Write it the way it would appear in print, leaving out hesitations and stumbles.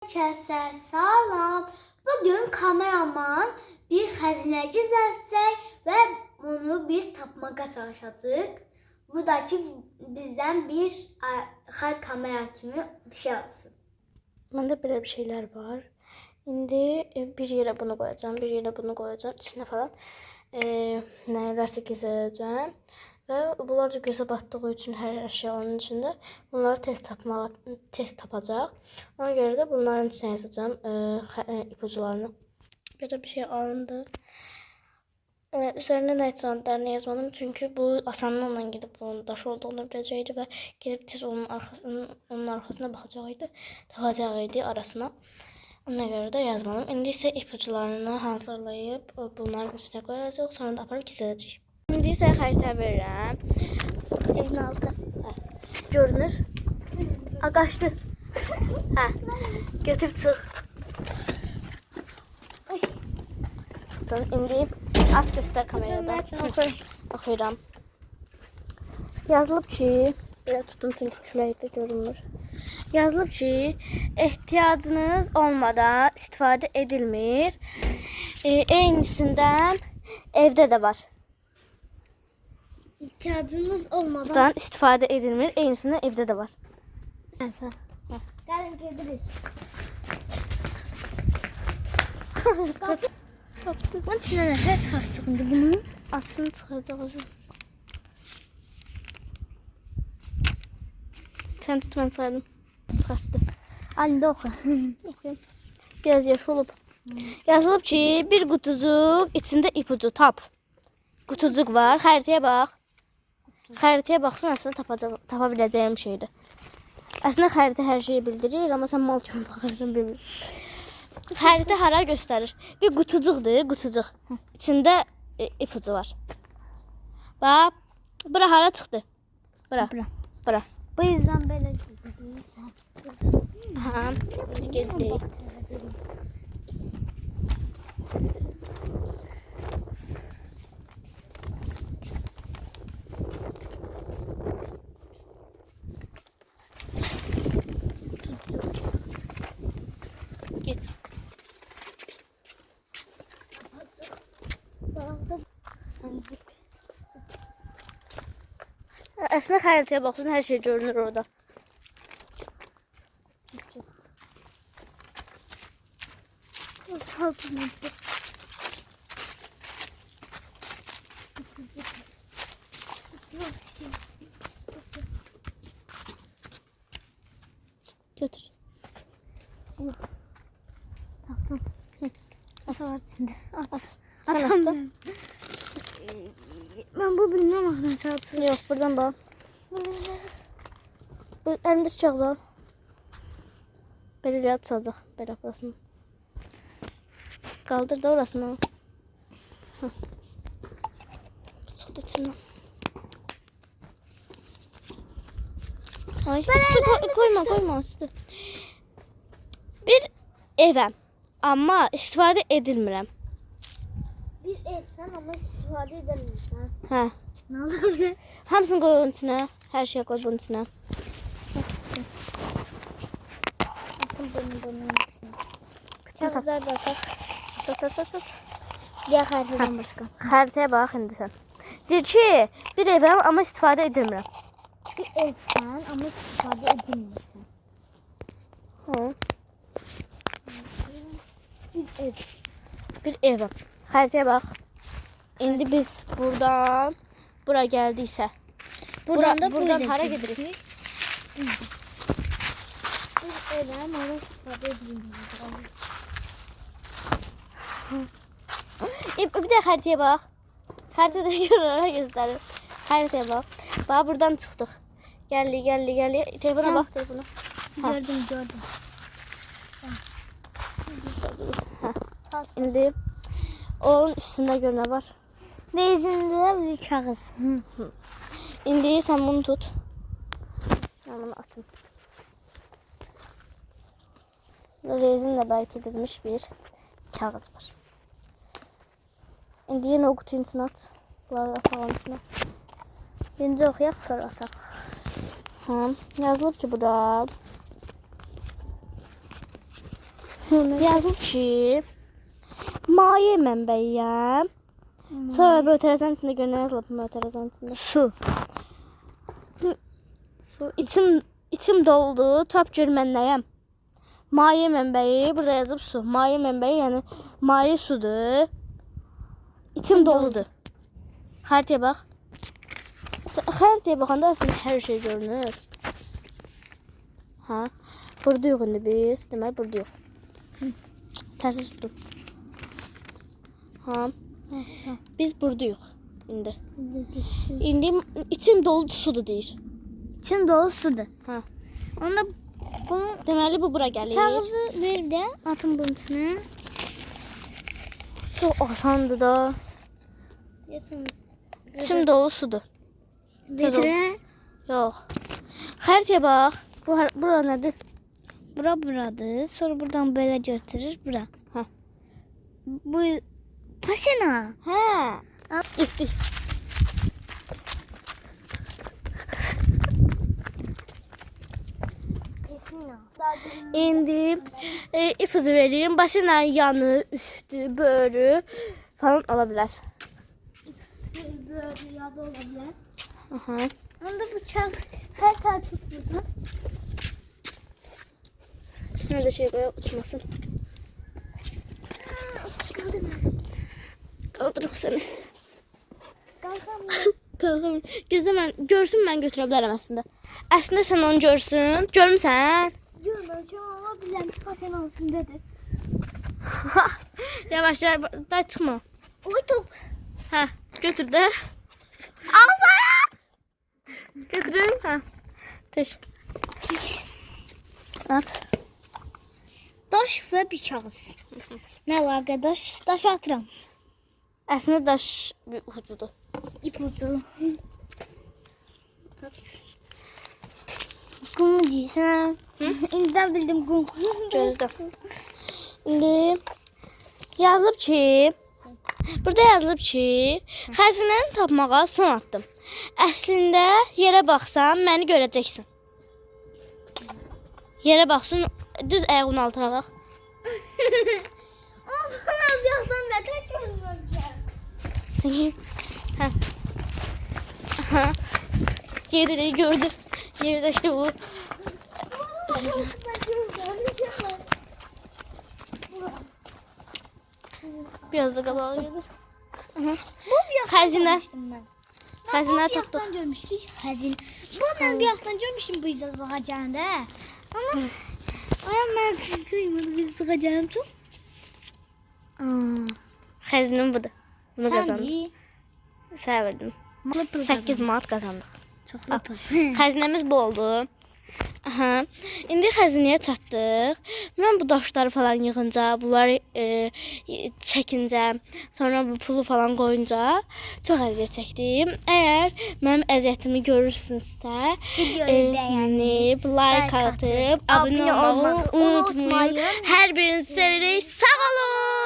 Herkese salam. Bugün kameraman bir xəzinə gizlətəcək və onu biz tapmağa çalışacağıq. Bu da ki bizdən bir xalq kamera kimi bir şey olsun. Məndə belə bir şeyler var. İndi bir yerə bunu koyacağım, bir yerə bunu koyacağım. İçine falan nələrsə gizlədəcəm. Və bunlar da gözə batdığı üçün hər şey onun içində. Bunları tez tapacaq. Ona görə də bunların içine yazacağım ipuçlarını. Belə bir şey alındı. Üzerine ne yazdıklarını yazmadım çünkü bu asanlıkla gidip onun daş olduğunu biləcəkdi və gedib tez onun arkasına baxacaqdı, tapacaqdı arasına. Ona görə də yazmadım. İndi isə ipuçlarını hazırlayıb bunların üstünə qoyacaq, sonra da aparıb gizlədəcəyik. İndi isə xəritə verirəm. Evin altı. Görünür. Qaçdı. Hə. Götür çıx. İndi at göster kameradan. Oxuyuram. Yazılıb ki, belə tutun çünki küləkdə görünmür. Yazılıb ki, ehtiyacınız olmadan istifadə edilmir. Eynisindən evdə də var. İhtiyacınız olmadan istifadə edilmir. Eynisindən evdə də var. gəlin gedirik. Tapdı. Bunun içine neler sarçıqındı bunu? Açsın çıxacaq özü. Sen tut, mən saydım. Çıxartdı. Halinde oxu. Biraz yaş olub. Yazılıb ki, bir qutucuq, içində ipucu tap. Qutucuq var, xəritəyə bax. Xəritəyə baxsan aslında tapa biləcəyim şeydir. Aslında xəritə hər şeyi bildirir, amma sən mal kimi baxırsan bilmirsən. Xəritə hara göstərir? Bir qutucuqdur, qutucuq. İçində ipucu var. Bax, bura hara çıxdı? Bura. Bu yüzden böyle Aha, getdik. Get. Aslında xəritəyə baxsan hər şey görünür orada. Götür. at var içinde. At. Sen Atam atla. ben bu bilmem Ahmet atı. Yok, buradan bak. Bu elinde tutacaq al. Belə atacaq, belə burasını. Qaldır da orasını. Çıxdı içindən. Ay, koyma üstü. Bir evəm, amma istifadə edilmirəm. Bir evsen ama istifade edemiyorsan. Hə. Ne olabilir? Hamısını koy onun içine. Her şeyi koy bunun içine. Bakın bunun içine. Çok güzel bakar. Tut. Diğer haritadan başka. Xəritəyə bax indi sən. Deyir ki, bir evəm, amma istifadə edilmirəm. Bir evsen ama istifade edemiyorsan. Hı. Bir ev. Bir evəm. Xəritəyə bax. İndi biz buradan bura gəldiksə. Buradan hara gedirik? Bir evem ama istifade edemiyorsan. Bir də xəritəyə bax. Xəritədə görürəm, göstərir. Xəritəyə bax. Bax buradan çıxdıq. Gəldik. Telefona bax, telefona. Gördüm. İndi onun üstündə gör nə var. Neyizinde bir kağıt. İndi sən bunu tut. Mən bunu atım. Rezinlə bərk edilmiş bir kağız var. İndi yenə o qutunun içine at. Bunları atalım içine. Birinci okuyaq sonra ataq. Yazılıb ki, burada Yazılıb ki, maye mənbəyiyəm. Sonra mötərizənin içində görə nə yazılıb mötərizənin içində? Su. İçim doldu, tap gör mən nəyəm. Maye mənbəyi, burada yazıb su. Maye mənbəyi, yəni maye sudur. İçim doludur. Xəritəyə bax. Xəritəyə baxanda əslində hər şey görünür. Ha, buradayıq indi biz. Demək buradayıq. Tərsi tutdum. Ha, biz buradayıq indi. İndi içim dolu sudur deyir. İçim dolu sudur. Ha. Onda bunu Deməli bu bura gəlir. kağızı ver də atın bunun içine. Çox asandır da. İçim dolu sudur. Götürə. Yox. Xəritəyə bax. Bura nədir? Buradır. Sonra buradan böyle götürür. Bura. Ha. Bu pasena. Hə. Getdik. İndi ipucu vereyim. Basenanın yanı, üstü, böğrü falan ola bilər. Böyle yada olabilir. Aha. Onda bıçak her tarafı tut burada. Üstüne de şey koyalım uçmasın. Kaldırım seni. Kalkamıyorum. Gözle görsün ben götürə bilərəm əslində. Əslində sən onu görsün. Görmüsən? Görmüyorum. Olabilir. Pasena olsun dedi. Yavaş yavaş. Da çıxma. Oy top. Hə, götür də. Al sana. Götürüm. Hə. Teş. At. Daş ve bir kağıt. Ne var arkadaş? Daş atıram. Əslində daş bir ucudur. İpucu. Kum giysen. İnden bildim kum. Gözlə. İndi yazılıb ki, burada yazılıb ki, xəzinəni tapmağa son atdım. Əslində yerə baxsan məni görəcəksən. Yerə baxsın, düz ayağının altına bax. Bana bir yandan ne kaçıyorsun? Hə. Aha. Yeri gördü. Yerdə işte bu. Biraz da qabağa gelir. Aha. Bu bir Xəzinə. ben. Xəzinə Bir tapdıq. yaxdan görmüşdük. Xəzin. Bu ben bir yaxdan görmüşüm bu izlə sıxacağında. Ama ayam ben kıymadı biz sıxacağını tut. Xəzinin budur. Bunu qazandım. Sen Sənə verdim. 8 manat qazandıq. Çok lapır. Xəzinəmiz bu oldu. Aha. İndi xəzinəyə çatdıq. Mən bu daşları falan yığınca, bunları çəkincə, sonra bu pulu falan qoyunca çox əziyyət çəkdim. Əgər mənim əziyyətimi görürsünüzsə, Videoyu bəyənib, like atıb, abunə olmağı unutmayın. Hər birinizi sevirik. Sağ olun.